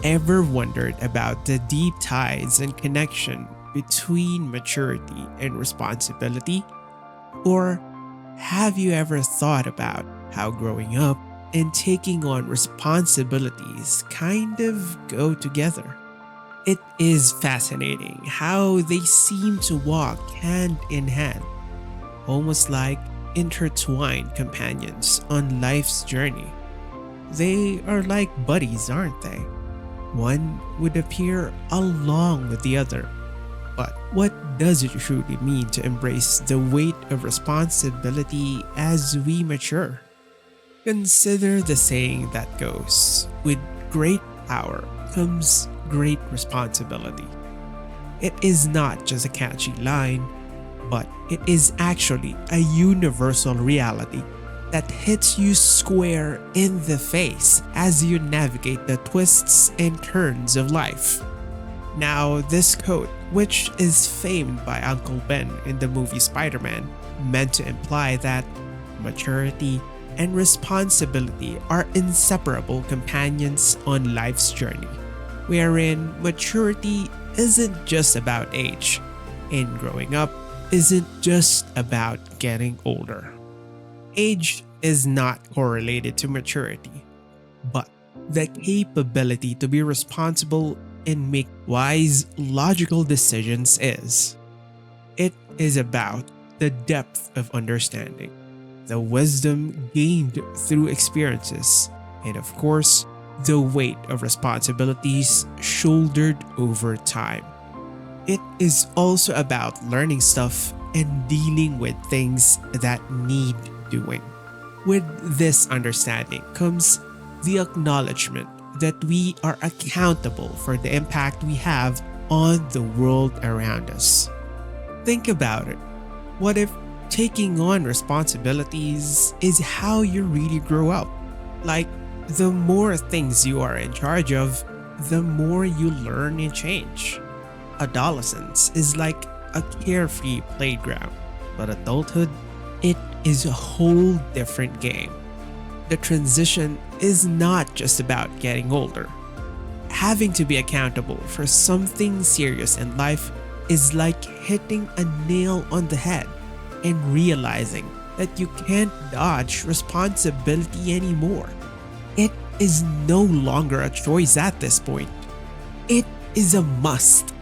ever wondered about the deep ties and connection between maturity and responsibility? Or have you ever thought about how growing up and taking on responsibilities kind of go together? It is fascinating how they seem to walk hand in hand, almost like intertwined companions on life's journey. They are like buddies, aren't they? One would appear along with the other. But what does it truly mean to embrace the weight of responsibility as we mature? Consider the saying that goes, with great power comes great responsibility. It is not just a catchy line, but it is actually a universal reality that hits you square in the face as you navigate the twists and turns of life. Now, this quote, which is famed by Uncle Ben in the movie Spider-Man, meant to imply that maturity and responsibility are inseparable companions on life's journey, wherein maturity isn't just about age, and growing up isn't just about getting older. Age is not correlated to maturity, but the capability to be responsible and make wise, logical decisions is. It is about the depth of understanding, the wisdom gained through experiences, and of course, the weight of responsibilities shouldered over time. It is also about learning stuff and dealing with things that need doing. With this understanding comes the acknowledgement that we are accountable for the impact we have on the world around us. Think about it. What if taking on responsibilities is how you really grow up? Like, the more things you are in charge of, the more you learn and change. Adolescence is like a carefree playground, but adulthood, it is a whole different game. The transition is not just about getting older. Having to be accountable for something serious in life is like hitting a nail on the head and realizing that you can't dodge responsibility anymore. It is no longer a choice at this point. It is a must.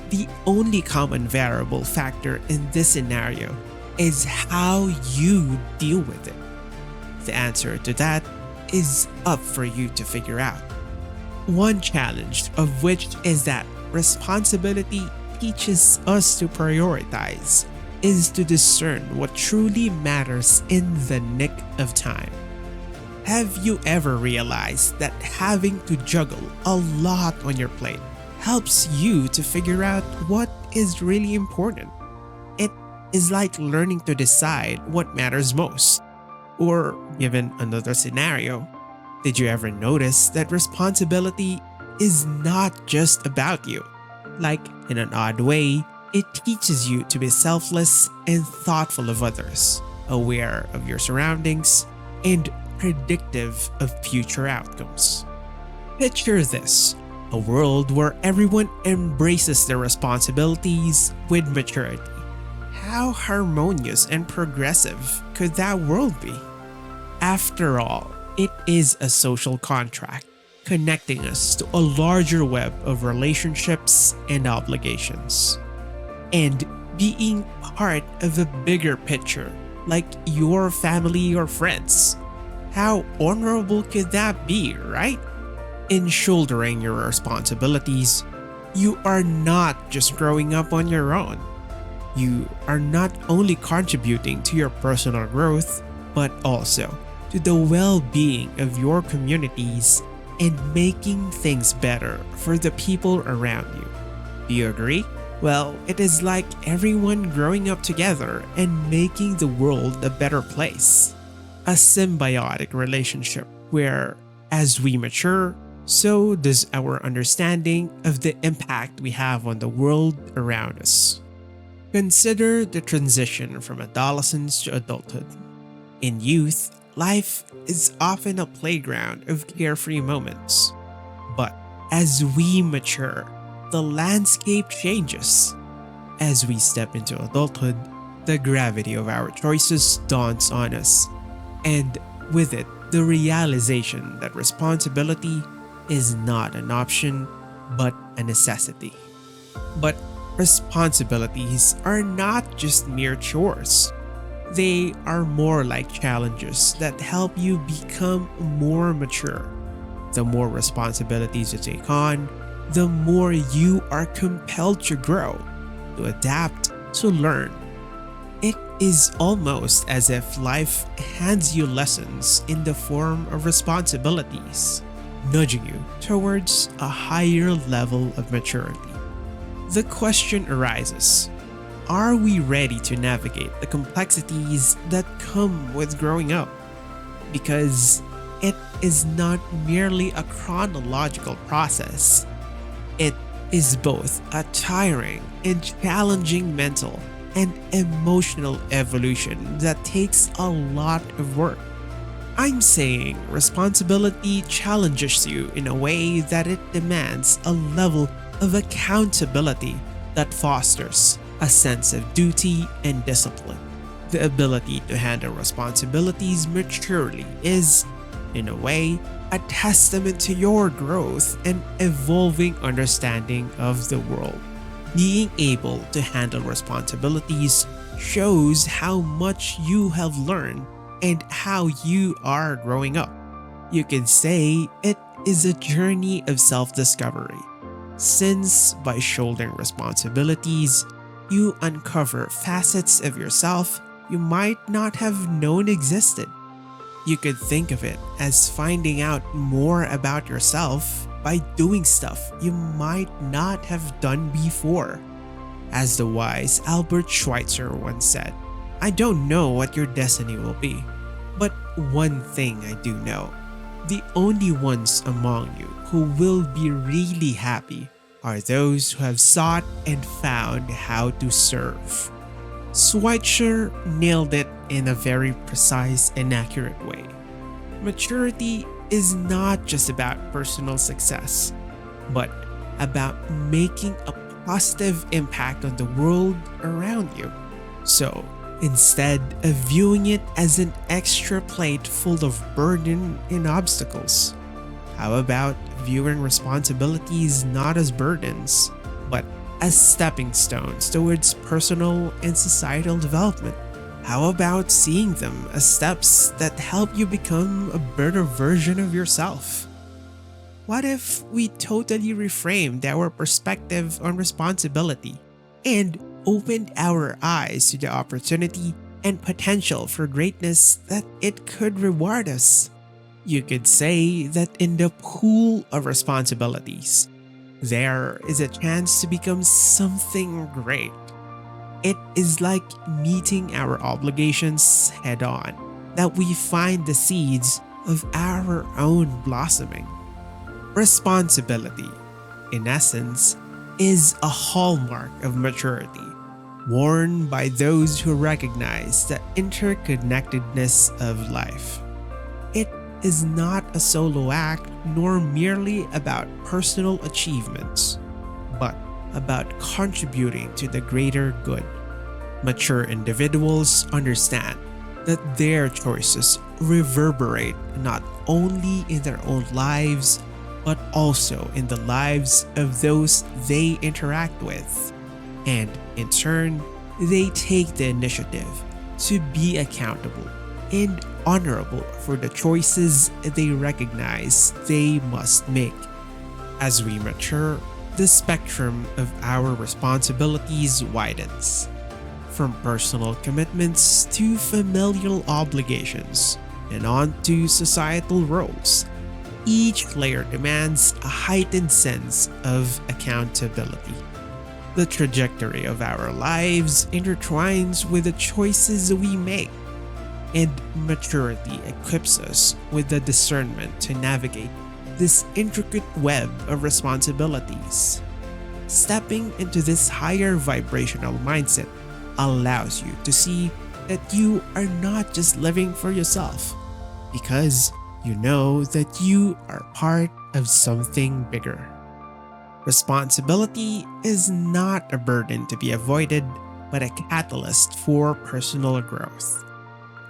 The only common variable factor in this scenario is how you deal with it. The answer to that is up for you to figure out. One challenge of which is that responsibility teaches us to prioritize, is to discern what truly matters in the nick of time. Have you ever realized that having to juggle a lot on your plate helps you to figure out what is really important? It is like learning to decide what matters most. Or, given another scenario, did you ever notice that responsibility is not just about you? Like, in an odd way, it teaches you to be selfless and thoughtful of others, aware of your surroundings, and predictive of future outcomes. Picture this: a world where everyone embraces their responsibilities with maturity. How harmonious and progressive could that world be? After all, it is a social contract, connecting us to a larger web of relationships and obligations. And being part of a bigger picture, like your family or friends. How honorable could that be, right? In shouldering your responsibilities, you are not just growing up on your own. You are not only contributing to your personal growth, but also to the well-being of your communities and making things better for the people around you. Do you agree? Well, it is like everyone growing up together and making the world a better place. A symbiotic relationship where, as we mature, so does our understanding of the impact we have on the world around us. Consider the transition from adolescence to adulthood. In youth, life is often a playground of carefree moments. But As we mature, the landscape changes. As we step into adulthood, the gravity of our choices dawns on us, and with it, the realization that responsibility is not an option but a necessity. But responsibilities are not just mere chores. They are more like challenges that help you become more mature. The more responsibilities you take on, the more you are compelled to grow, to adapt, to learn. It is almost as if life hands you lessons in the form of responsibilities, nudging you towards a higher level of maturity. The question arises, are we ready to navigate the complexities that come with growing up? Because it is not merely a chronological process. It is both a tiring and challenging mental and emotional evolution that takes a lot of work. I'm saying responsibility challenges you in a way that it demands a level of accountability that fosters a sense of duty and discipline. The ability to handle responsibilities maturely is, in a way, a testament to your growth and evolving understanding of the world. Being able to handle responsibilities shows how much you have learned and how you are growing up. You can say it is a journey of self-discovery, since by shouldering responsibilities, you uncover facets of yourself you might not have known existed. You could think of it as finding out more about yourself by doing stuff you might not have done before. As the wise Albert Schweitzer once said, I don't know what your destiny will be, but one thing I do know. The only ones among you who will be really happy are those who have sought and found how to serve. Schweitzer nailed it in a very precise and accurate way. Maturity is not just about personal success, but about making a positive impact on the world around you. So, instead of viewing it as an extra plate full of burden and obstacles, how about viewing responsibilities not as burdens, but as stepping stones towards personal and societal development? How about seeing them as steps that help you become a better version of yourself? What if we totally reframed our perspective on responsibility and opened our eyes to the opportunity and potential for greatness that it could reward us? You could say that in the pool of responsibilities, there is a chance to become something great. It is like meeting our obligations head on, that we find the seeds of our own blossoming. Responsibility, in essence, is a hallmark of maturity, worn by those who recognize the interconnectedness of life. It is not a solo act nor merely about personal achievements, but about contributing to the greater good. Mature individuals understand that their choices reverberate not only in their own lives, but also in the lives of those they interact with. And in turn, they take the initiative to be accountable and honorable for the choices they recognize they must make. As we mature, the spectrum of our responsibilities widens, from personal commitments to familial obligations and on to societal roles. Each layer demands a heightened sense of accountability. The trajectory of our lives intertwines with the choices we make, and maturity equips us with the discernment to navigate this intricate web of responsibilities. Stepping into this higher vibrational mindset allows you to see that you are not just living for yourself, because you know that you are part of something bigger. Responsibility is not a burden to be avoided, but a catalyst for personal growth.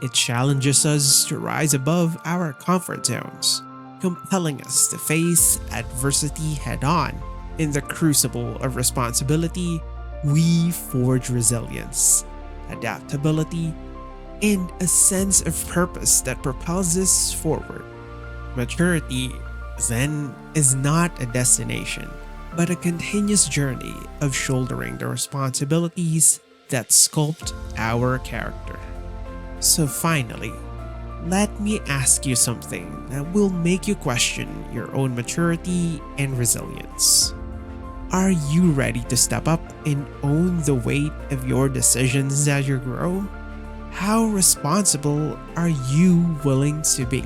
It challenges us to rise above our comfort zones, compelling us to face adversity head on. In the crucible of responsibility, we forge resilience, adaptability, and a sense of purpose that propels us forward. Maturity, then, is not a destination, but a continuous journey of shouldering the responsibilities that sculpt our character. So, finally, let me ask you something that will make you question your own maturity and resilience. Are you ready to step up and own the weight of your decisions as you grow? How responsible are you willing to be?